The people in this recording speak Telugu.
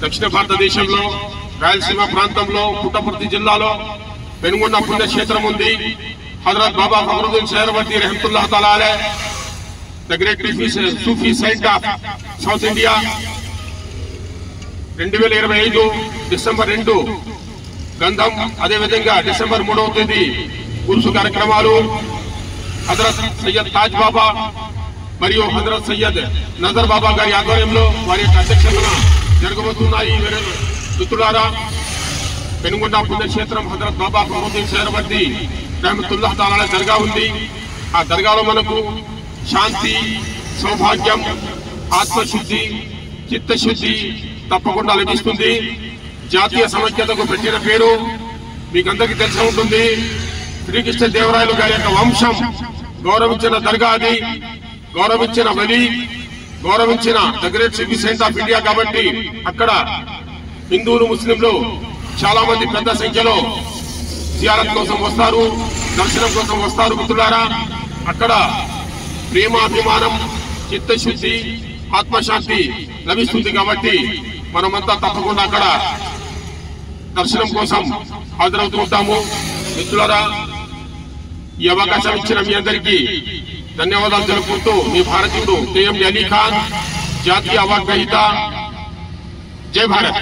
దక్షిణ భారతదేశంలో రాయలసీమ ప్రాంతంలో పుట్టపర్తి జిల్లాలో పెనుగొండ పుణ్యక్షేత్రం ఉంది. హజరత్ బాబా ఫక్రుద్దీన్ సహర్వర్ది రహమతుల్లాహ్ తఆలా అలైహ్, the great Sufi saint of South India. 2025 December 2 గంధం, అదేవిధంగా డిసెంబర్ 3వ తేదీ ఉరుసు కార్యక్రమాలు హజరత్ సయ్యద్ తాజ్ బాబా మరియు హజరత్ సయ్యద్ నజర్ బాబా గారి ఆధ్వర్యంలో వారి యొక్క అధ్యక్షతన జరగబోతున్నాయి. మిత్రులారా, పెనుగొండ పుణ్యక్షేత్రం హజరత్ బాబా ఫక్రుద్దీన్ సహర్వర్ది రహమతుల్లాహ్ తఆలా అలైహ్ దర్గా ఉంది. ఆ దర్గాలో మనకు శాంతి, సౌభాగ్యం, ఆత్మశుద్ధి, చిత్తశుద్ధి తప్పకుండా లభిస్తుంది. జాతీయ సమైక్యతకు పెట్టిన పేరు మీకందరికీ తెలిసి ఉంటుంది. శ్రీకృష్ణ దేవరాయలు గారి యొక్క వంశం గౌరవించిన దర్గా అది, గౌరవించిన వలి, గౌరవించిన the great Sufi saint of India. కాబట్టి అక్కడ హిందువులు, ముస్లింలు చాలా మంది పెద్ద సంఖ్యలో జియారత్ కోసం వస్తారు, దర్శనం కోసం వస్తారు. మిత్రులారా, అక్కడ ప్రేమాభిమానం, చిత్తశుద్ధి, ఆత్మశాంతి లభిస్తుంది. కాబట్టి మనమంతా తప్పకుండా అక్కడ దర్శనం కోసం హాజరవుతూ ఉంటాము. మిత్రులారా, ఈ అవకాశం ఇచ్చిన మీ అందరికీ ధన్యవాదాలు తెలుపుకుంటూ మీ భారతీయుడు KM అలీ ఖాన్, జాతీయ అవార్డు గ్రహీత. జై భారత్.